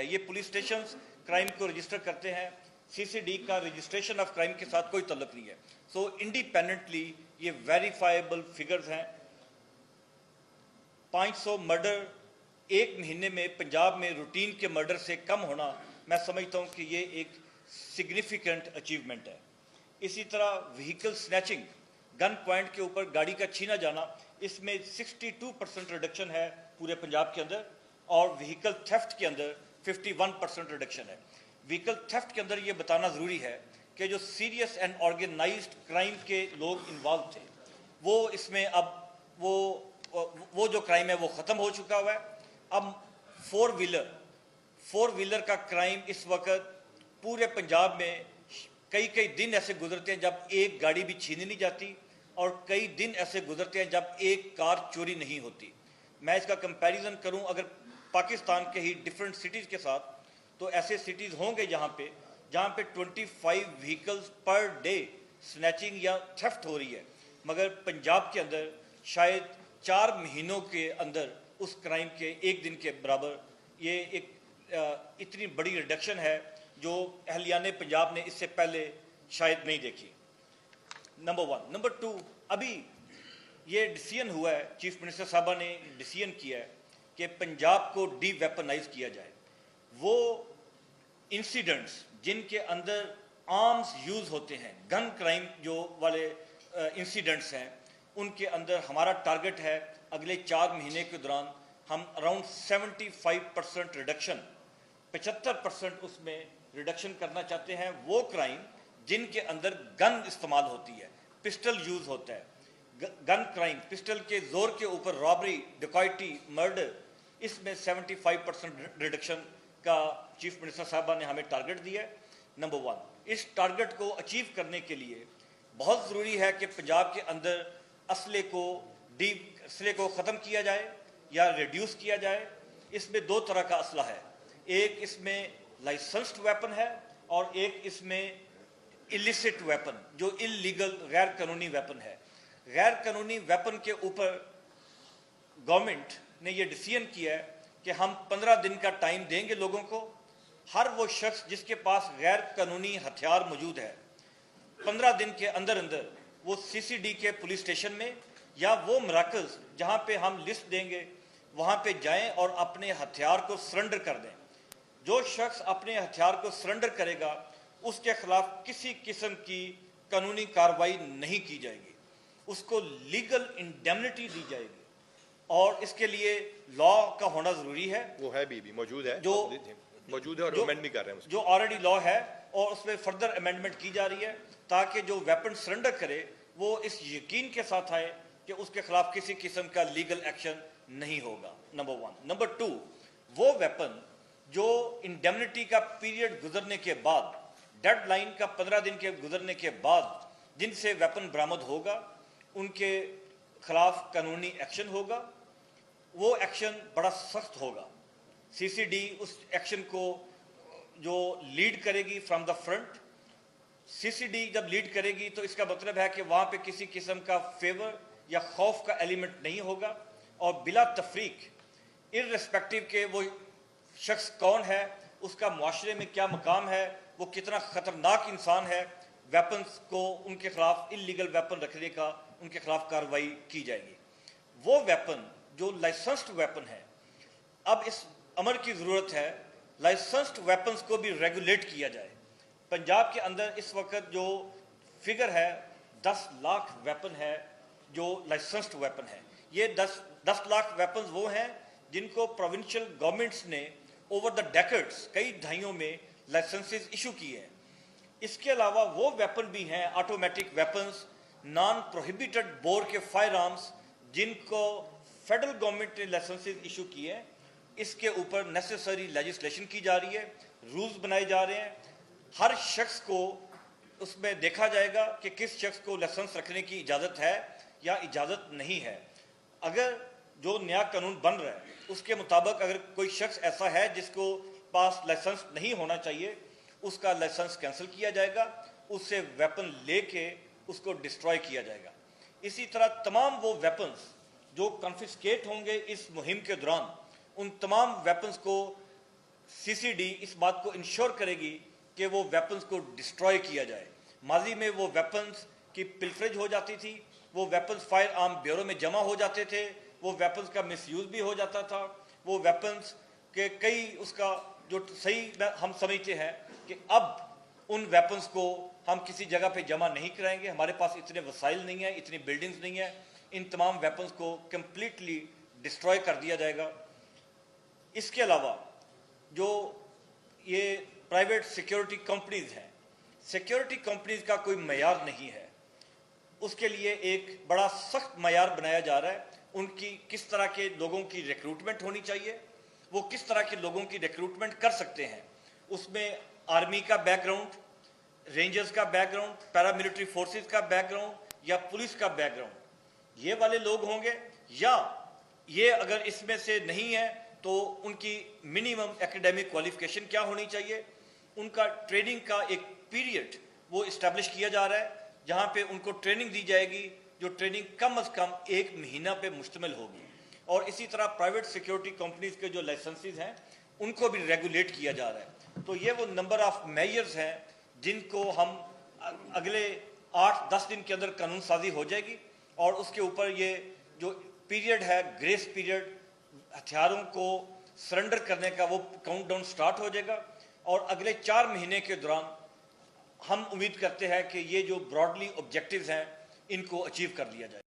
ये police station crime को register करते हैं, सीसीडी का रजिस्ट्रेशन ऑफ क्राइम के साथ कोई तल्लुक नहीं है। सो इंडिपेंडेंटली ये वेरीफाइबल फिगर्स हैं। 500 मर्डर एक महीने में पंजाब में रूटीन के मर्डर से कम होना, मैं समझता हूँ कि ये एक सिग्निफिकेंट अचीवमेंट है। इसी तरह व्हीकल स्नैचिंग, गन पॉइंट के ऊपर गाड़ी का छीना जाना, इसमें 62% रिडक्शन है पूरे पंजाब के अंदर, और व्हीकल थेफ्ट के अंदर 51% रिडक्शन है। व्हीकल थेफ्ट के अंदर ये बताना ज़रूरी है कि जो सीरियस एंड ऑर्गेनाइज्ड क्राइम के लोग इन्वॉल्व थे, वो इसमें अब वो जो क्राइम है वो ख़त्म हो चुका हुआ है। अब फोर व्हीलर का क्राइम इस वक्त पूरे पंजाब में कई दिन ऐसे गुजरते हैं जब एक गाड़ी भी छीनी नहीं जाती, और कई दिन ऐसे गुजरते हैं जब एक कार चोरी नहीं होती। मैं इसका कंपैरिजन करूं अगर पाकिस्तान के ही डिफरेंट सिटीज़ के साथ, तो ऐसे सिटीज़ होंगे जहां पे 25 व्हीकल्स पर डे स्नैचिंग या थेफ्ट हो रही है, मगर पंजाब के अंदर शायद 4 महीनों के अंदर उस क्राइम के एक दिन के बराबर ये एक इतनी बड़ी रिडक्शन है जो अहलियाने पंजाब ने इससे पहले शायद नहीं देखी। नंबर 1। नंबर 2, अभी ये डिसीजन हुआ है, चीफ मिनिस्टर साहबा ने डिसीजन किया है कि पंजाब को डी वेपनाइज किया जाए। वो इंसिडेंट्स जिनके अंदर आर्म्स यूज़ होते हैं, गन क्राइम जो वाले इंसिडेंट्स हैं, उनके अंदर हमारा टारगेट है अगले 4 महीने के दौरान हम अराउंड 75% रिडक्शन, 75% उसमें रिडक्शन करना चाहते हैं। वो क्राइम जिनके अंदर गन इस्तेमाल होती है, पिस्टल यूज़ होता है, गन क्राइम, पिस्टल के जोर के ऊपर रॉबरी, डकैती, मर्डर, इसमें 75% रिडक्शन का चीफ मिनिस्टर साहबा ने हमें टारगेट दिया है। नंबर 1, इस टारगेट को अचीव करने के लिए बहुत ज़रूरी है कि पंजाब के अंदर असले को ख़त्म किया जाए या रिड्यूस किया जाए। इसमें 2 तरह का असला है, एक इसमें लाइसेंस्ड वेपन है और एक इसमें इलिसिट वेपन, जो इलीगल गैर कानूनी वेपन है। गैर कानूनी वेपन के ऊपर गवर्नमेंट ने यह डिसीजन किया है कि हम 15 दिन का टाइम देंगे लोगों को। हर वो शख्स जिसके पास गैर कानूनी हथियार मौजूद है, 15 दिन के अंदर अंदर वो सीसीडी के पुलिस स्टेशन में या वो मराकज़ जहाँ पे हम लिस्ट देंगे वहाँ पे जाएं और अपने हथियार को सरेंडर कर दें। जो शख्स अपने हथियार को सरेंडर करेगा उसके खिलाफ किसी किस्म की कानूनी कार्रवाई नहीं की जाएगी, उसको लीगल इंडेमनिटी दी जाएगी, और इसके लिए लॉ का होना ज़रूरी है। वो है भी मौजूद है, जो मौजूद है और अमेंड भी कर रहे हैं, जो ऑलरेडी लॉ है, और उसमें फर्दर अमेंडमेंट की जा रही है ताकि जो वेपन सरेंडर करे वो इस यकीन के साथ आए कि उसके खिलाफ किसी किस्म का लीगल एक्शन नहीं होगा। नंबर 1। नंबर 2, वो वेपन जो इंडेमनिटी का पीरियड गुजरने के बाद, डेडलाइन का 15 दिन के गुजरने के बाद जिनसे वेपन बरामद होगा उनके खिलाफ कानूनी एक्शन होगा। वो एक्शन बड़ा सख्त होगा। सीसीडी उस एक्शन को जो लीड करेगी फ्रॉम द फ्रंट। सीसीडी जब लीड करेगी तो इसका मतलब है कि वहाँ पे किसी किस्म का फेवर या खौफ का एलिमेंट नहीं होगा, और बिला तफरीक इर्रेस्पेक्टिव के वो शख्स कौन है, उसका मुआशरे में क्या मकाम है, वो कितना ख़तरनाक इंसान है, वेपन्स को उनके खिलाफ, इलीगल वेपन रखने का उनके खिलाफ कार्रवाई की जाएगी। वो वेपन जो लाइसेंस्ड वेपन है, अब इस अमर की ज़रूरत है लाइसेंस्ड वेपन्स को भी रेगुलेट किया जाए। पंजाब के अंदर इस वक्त जो फिगर है 10 लाख वेपन है जो लाइसेंस्ड वेपन है। ये 10 लाख वेपन्स वो हैं जिनको प्रोविंशियल गवर्नमेंट्स ने ओवर द डेकेड्स, कई दहाइयों में लाइसेंसेस इशू किए हैं। इसके अलावा वो वेपन भी हैं, automatic weapons, non prohibited bore के फायर आर्म्स, जिनको फेडरल गवर्नमेंट ने लाइसेंसेस इशू किए हैं। इसके ऊपर नेसेसरी लेजिस्लेशन की जा रही है, रूल्स बनाए जा रहे हैं। हर शख्स को उसमें देखा जाएगा कि किस शख्स को लाइसेंस रखने की इजाज़त है या इजाज़त नहीं है। अगर जो नया कानून बन रहा है उसके मुताबिक अगर कोई शख्स ऐसा है जिसको पास लाइसेंस नहीं होना चाहिए, उसका लाइसेंस कैंसिल किया जाएगा, उससे वेपन लेके उसको डिस्ट्रॉय किया जाएगा। इसी तरह तमाम वो वेपन्स जो कन्फिस्केट होंगे इस मुहिम के दौरान, उन तमाम वेपन्स को CCD इस बात को इंश्योर करेगी कि वो वेपन्स को डिस्ट्रॉय किया जाए। माजी में वो वेपन्स की पिलफरेज हो जाती थी, वो वेपन्स फायर आर्म ब्यूरो में जमा हो जाते थे, वो वेपन्स का मिसयूज भी हो जाता था, वो वेपन्स के कई उसका जो सही हम समझते हैं कि अब उन वेपन्स को हम किसी जगह पे जमा नहीं कराएंगे, हमारे पास इतने वसाइल नहीं है, इतनी बिल्डिंग्स नहीं है, इन तमाम वेपन्स को कम्प्लीटली डिस्ट्रॉय कर दिया जाएगा। इसके अलावा जो ये प्राइवेट सिक्योरिटी कंपनीज हैं, सिक्योरिटी कंपनीज का कोई मयार नहीं है, उसके लिए एक बड़ा सख्त मयार बनाया जा रहा है। उनकी किस तरह के लोगों की रिक्रूटमेंट होनी चाहिए, वो किस तरह के लोगों की रिक्रूटमेंट कर सकते हैं, उसमें आर्मी का बैकग्राउंड, रेंजर्स का बैकग्राउंड, पैरामिलिट्री फोर्सेस का बैकग्राउंड या पुलिस का बैकग्राउंड, ये वाले लोग होंगे, या ये अगर इसमें से नहीं है तो उनकी मिनिमम एकेडमिक क्वालिफिकेशन क्या होनी चाहिए। उनका ट्रेनिंग का एक पीरियड वो इस्टेब्लिश किया जा रहा है जहां पे उनको ट्रेनिंग दी जाएगी, जो ट्रेनिंग कम से कम 1 महीना पे मुश्तमिल होगी। और इसी तरह प्राइवेट सिक्योरिटी कंपनीज के जो लाइसेंसेस हैं उनको भी रेगुलेट किया जा रहा है। तो ये वो नंबर ऑफ मेजर्स हैं जिनको हम अगले 8-10 दिन के अंदर कानून साजी हो जाएगी, और उसके ऊपर ये जो पीरियड है, ग्रेस पीरियड, हथियारों को सरेंडर करने का, वो काउंटडाउन स्टार्ट हो जाएगा। और अगले 4 महीने के दौरान हम उम्मीद करते हैं कि ये जो ब्रॉडली ऑब्जेक्टिव्स हैं इनको अचीव कर लिया जाए।